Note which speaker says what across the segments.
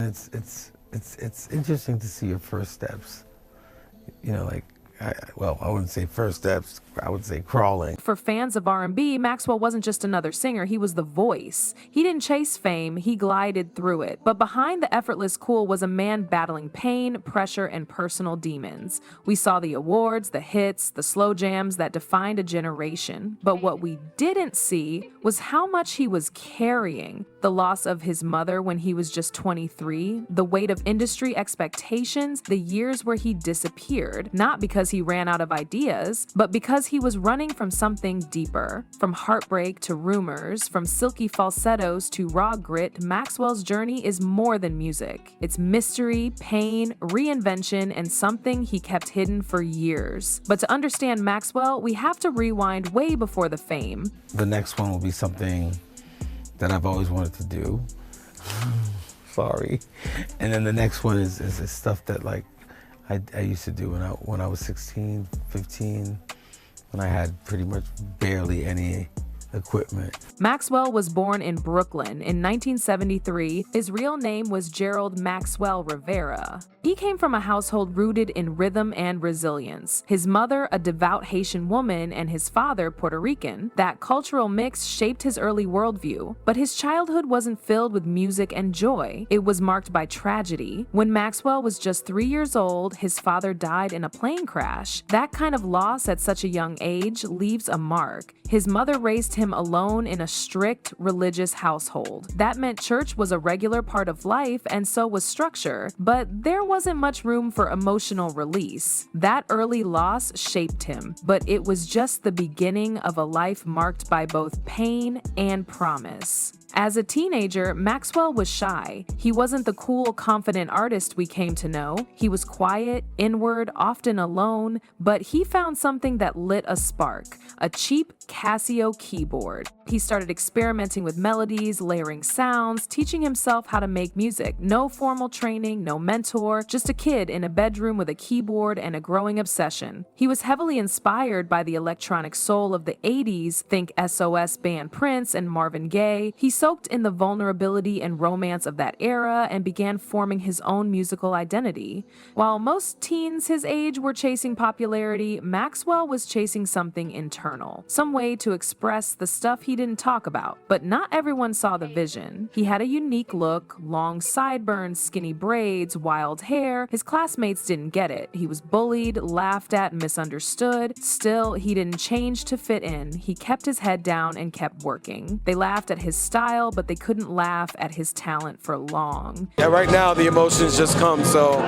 Speaker 1: it's interesting to see your first steps. You know, like, I wouldn't say first steps, I would say crawling.
Speaker 2: For fans of R&B, Maxwell wasn't just another singer, he was the voice. He didn't chase fame, he glided through it. But behind the effortless cool was a man battling pain, pressure, and personal demons. We saw the awards, the hits, the slow jams that defined a generation. But what we didn't see was how much he was carrying. The loss of his mother when he was just 23, the weight of industry expectations, the years where he disappeared, not because he ran out of ideas, but because he was running from something deeper. From heartbreak to rumors, from silky falsettos to raw grit, Maxwell's journey is more than music. It's mystery, pain, reinvention, and something he kept hidden for years. But to understand Maxwell, we have to rewind way before the fame.
Speaker 1: The next one will be something that I've always wanted to do. Sorry. And then the next one is stuff that, like, I used to do when I was 16, 15, when I had pretty much barely any equipment.
Speaker 2: Maxwell was born in Brooklyn in 1973. His real name was Gerald Maxwell Rivera. He came from a household rooted in rhythm and resilience. His mother, a devout Haitian woman, and his father, Puerto Rican. That cultural mix shaped his early worldview. But his childhood wasn't filled with music and joy. It was marked by tragedy. When Maxwell was just 3 years old, his father died in a plane crash. That kind of loss at such a young age leaves a mark. His mother raised him alone in a strict religious household. That meant church was a regular part of life, and so was structure, but there wasn't much room for emotional release. That early loss shaped him, but it was just the beginning of a life marked by both pain and promise. As a teenager, Maxwell was shy. He wasn't the cool, confident artist we came to know. He was quiet, inward, often alone, but he found something that lit a spark, a cheap Casio keyboard. He started experimenting with melodies, layering sounds, teaching himself how to make music. No formal training, no mentor, just a kid in a bedroom with a keyboard and a growing obsession. He was heavily inspired by the electronic soul of the 80s, think SOS band Prince and Marvin Gaye. He soaked in the vulnerability and romance of that era and began forming his own musical identity. While most teens his age were chasing popularity, Maxwell was chasing something internal, some way to express the stuff he didn't talk about. But not everyone saw the vision. He had a unique look, long sideburns, skinny braids, wild hair. His classmates didn't get it. He was bullied, laughed at, misunderstood. Still, he didn't change to fit in. He kept his head down and kept working. They laughed at his style, but they couldn't laugh at his talent for long.
Speaker 3: Yeah, right now the emotions just come, so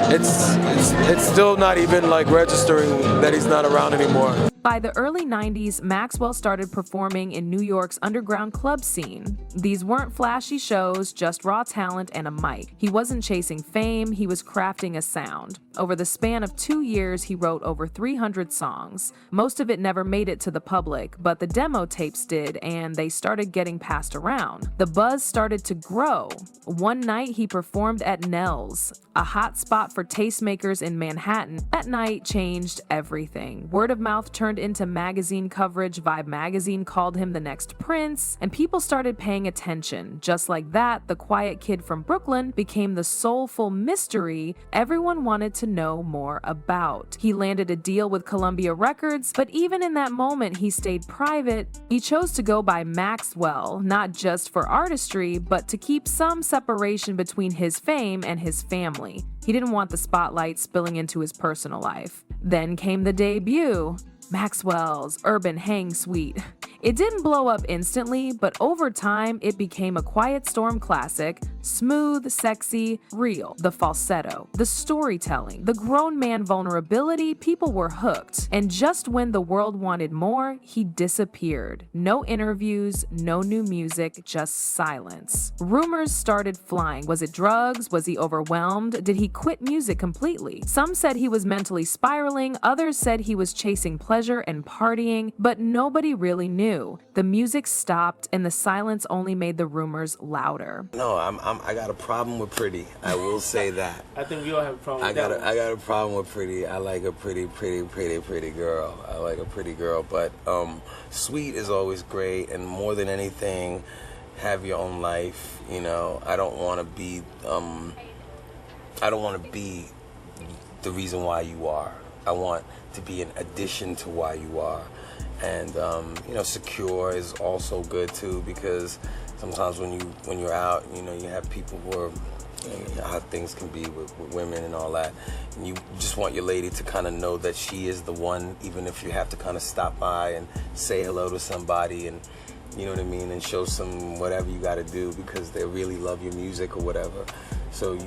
Speaker 3: it's still not even like registering that he's not around anymore.
Speaker 2: By the early 90s, Maxwell started performing in New York's underground club scene. These weren't flashy shows, just raw talent and a mic. He wasn't chasing fame, he was crafting a sound. Over the span of 2 years, he wrote over 300 songs. Most of it never made it to the public, but the demo tapes did, and they started getting passed around. The buzz started to grow. One night, he performed at Nell's, a hot spot for tastemakers in Manhattan. That night changed everything. Word of mouth turned into magazine coverage. Vibe magazine called him the next Prince, and people started paying attention. Just like that, the quiet kid from Brooklyn became the soulful mystery everyone wanted to know more about. He landed a deal with Columbia Records, but even in that moment, he stayed private. He chose to go by Maxwell, not just for artistry, but to keep some separation between his fame and his family. He didn't want the spotlight spilling into his personal life. Then came the debut, Maxwell's Urban Hang Suite. It didn't blow up instantly, but over time, it became a quiet storm classic. Smooth, sexy, real. The falsetto, the storytelling, the grown man vulnerability, people were hooked. And just when the world wanted more, he disappeared. No interviews, no new music, just silence. Rumors started flying. Was it drugs? Was he overwhelmed? Did he quit music completely? Some said he was mentally spiraling, others said he was chasing pleasure and partying, but nobody really knew. The music stopped, and the silence only made the rumors louder.
Speaker 4: No, I got a problem with Pretty. I will say that.
Speaker 5: I think we all have a problem with that.
Speaker 4: I got a problem with Pretty. I like a pretty girl. I like a pretty girl, but Sweet is always great, and more than anything, have your own life. You know, I don't want to be the reason why you are. I want to be an addition to why you are. And you know, secure is also good too, because sometimes when you're out, you know, you have people who are, you know, how things can be with women and all that, and you just want your lady to kind of know that she is the one, even if you have to kind of stop by and say hello to somebody, and you know what I mean, and show some whatever you got to do because they really love your music or whatever. So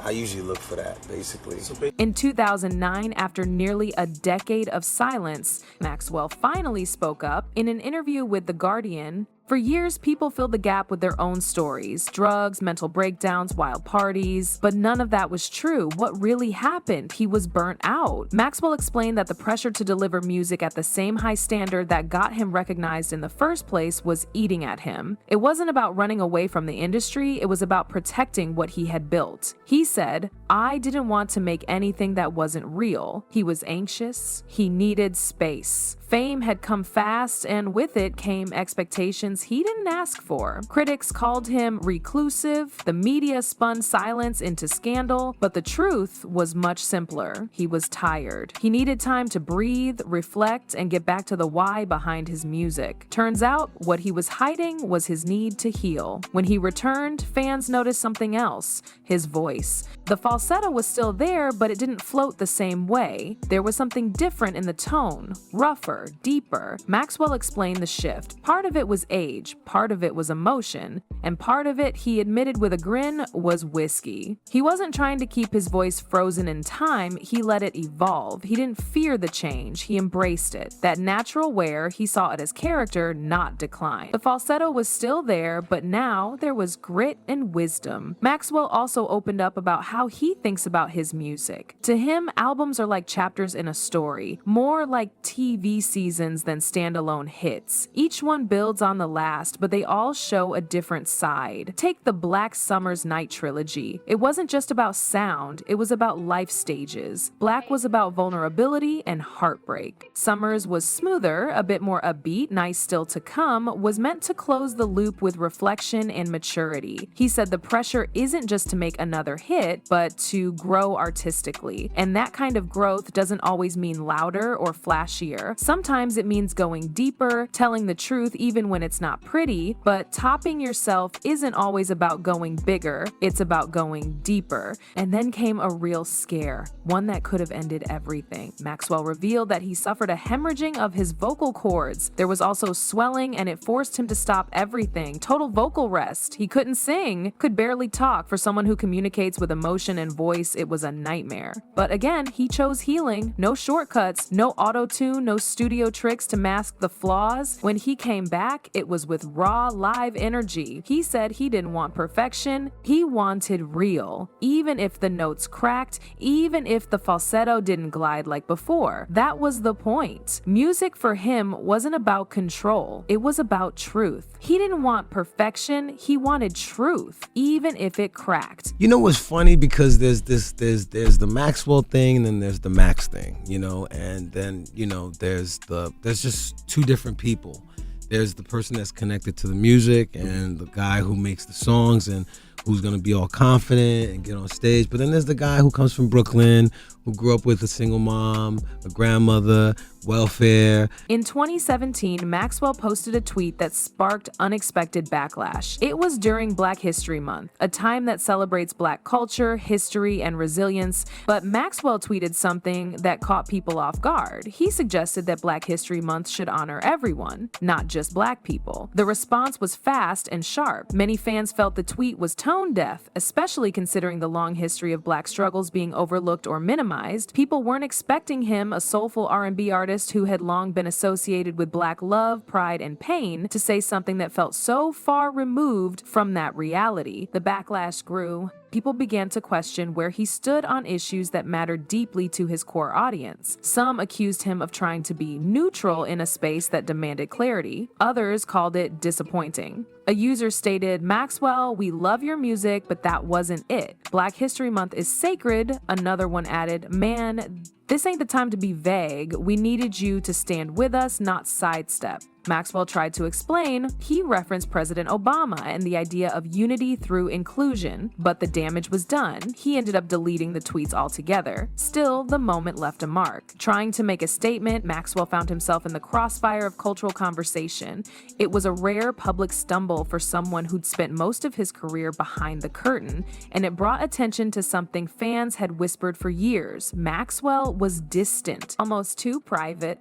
Speaker 4: I usually look for that, basically.
Speaker 2: In 2009, after nearly a decade of silence, Maxwell finally spoke up in an interview with The Guardian. For years, people filled the gap with their own stories, drugs, mental breakdowns, wild parties, but none of that was true. What really happened? He was burnt out. Maxwell explained that the pressure to deliver music at the same high standard that got him recognized in the first place was eating at him. It wasn't about running away from the industry, it was about protecting what he had built. He said, "I didn't want to make anything that wasn't real." He was anxious. He needed space. Fame had come fast, and with it came expectations he didn't ask for. Critics called him reclusive. The media spun silence into scandal, but the truth was much simpler. He was tired. He needed time to breathe, reflect, and get back to the why behind his music. Turns out, what he was hiding was his need to heal. When he returned, fans noticed something else: his voice. The falsetto was still there, but it didn't float the same way. There was something different in the tone, rougher, deeper. Maxwell explained the shift. Part of it was age, part of it was emotion, and part of it, he admitted with a grin, was whiskey. He wasn't trying to keep his voice frozen in time, he let it evolve. He didn't fear the change, he embraced it. That natural wear, he saw it as character, not decline. The falsetto was still there, but now there was grit and wisdom. Maxwell also opened up about how he thinks about his music. To him, albums are like chapters in a story, more like TV seasons than standalone hits. Each one builds on the last, but they all show a different side. Take the Black Summer's Night trilogy. It wasn't just about sound, it was about life stages. Black was about vulnerability and heartbreak. Summer's was smoother, a bit more upbeat. Nice Still to Come was meant to close the loop with reflection and maturity. He said the pressure isn't just to make another hit, but to grow artistically. And that kind of growth doesn't always mean louder or flashier. Sometimes it means going deeper, telling the truth even when it's not pretty, but topping yourself isn't always about going bigger, it's about going deeper. And then came a real scare, one that could have ended everything. Maxwell revealed that he suffered a hemorrhaging of his vocal cords. There was also swelling, and it forced him to stop everything. Total vocal rest. He couldn't sing, could barely talk. For someone who communicates with emotion and voice, it was a nightmare. But again, he chose healing. No shortcuts, no auto-tune, no studio tricks to mask the flaws. When he came back, it was with raw, live energy. He said he didn't want perfection, he wanted real. Even if the notes cracked, even if the falsetto didn't glide like before. That was the point. Music for him wasn't about control, it was about truth. He didn't want perfection, he wanted truth, even if it cracked.
Speaker 1: You know what's funny? Because there's the Maxwell thing, and then there's the Max thing, you know, and then, you know, there's just two different people. There's the person that's connected to the music and the guy who makes the songs and who's gonna be all confident and get on stage. But then there's the guy who comes from Brooklyn, who grew up with a single mom, a grandmother, welfare.
Speaker 2: In 2017, Maxwell posted a tweet that sparked unexpected backlash. It was during Black History Month, a time that celebrates Black culture, history, and resilience, but Maxwell tweeted something that caught people off guard. He suggested that Black History Month should honor everyone, not just Black people. The response was fast and sharp. Many fans felt the tweet was tone deaf, especially considering the long history of Black struggles being overlooked or minimized. People weren't expecting him, a soulful R&B artist who had long been associated with Black love, pride, and pain, to say something that felt so far removed from that reality. The backlash grew. People began to question where he stood on issues that mattered deeply to his core audience. Some accused him of trying to be neutral in a space that demanded clarity. Others called it disappointing. A user stated, "Maxwell, we love your music, but that wasn't it. Black History Month is sacred." Another one added, "Man, "This ain't the time to be vague. We needed you to stand with us, not sidestep." Maxwell tried to explain. He referenced President Obama and the idea of unity through inclusion, but the damage was done. He ended up deleting the tweets altogether. Still, the moment left a mark. Trying to make a statement, Maxwell found himself in the crossfire of cultural conversation. It was a rare public stumble for someone who'd spent most of his career behind the curtain, and it brought attention to something fans had whispered for years. Maxwell was distant, almost too private.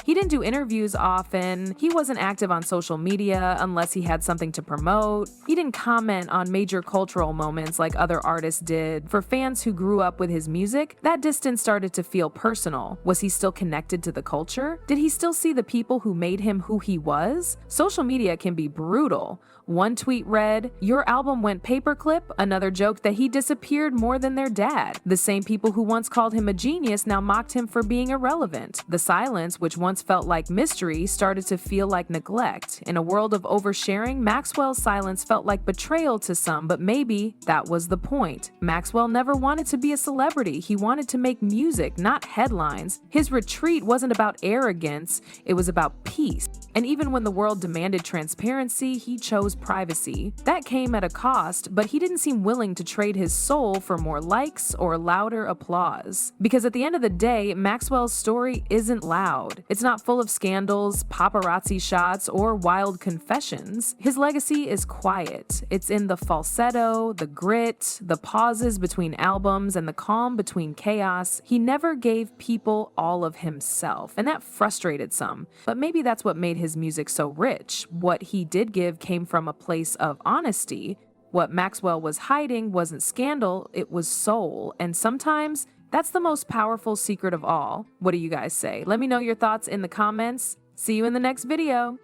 Speaker 2: He didn't do interviews often. He wasn't active on social media unless he had something to promote. He didn't comment on major cultural moments like other artists did. For fans who grew up with his music, that distance started to feel personal. Was he still connected to the culture? Did he still see the people who made him who he was? Social media can be brutal. One tweet read, "Your album went paperclip," another joked that he disappeared more than their dad. The same people who once called him a genius now mocked him for being irrelevant. The silence, which once felt like mystery, started to feel like neglect. In a world of oversharing, Maxwell's silence felt like betrayal to some, but maybe that was the point. Maxwell never wanted to be a celebrity. He wanted to make music, not headlines. His retreat wasn't about arrogance, it was about peace. And even when the world demanded transparency, he chose privacy. That came at a cost, but he didn't seem willing to trade his soul for more likes or louder applause. Because at the end of the day, Maxwell's story isn't loud. It's not full of scandals, paparazzi shots, or wild confessions. His legacy is quiet. It's in the falsetto, the grit, the pauses between albums, and the calm between chaos. He never gave people all of himself, and that frustrated some. But maybe that's what made his music so rich. What he did give came from a place of honesty. What Maxwell was hiding wasn't scandal, it was soul. And sometimes that's the most powerful secret of all. What do you guys say? Let me know your thoughts in the comments. See you in the next video.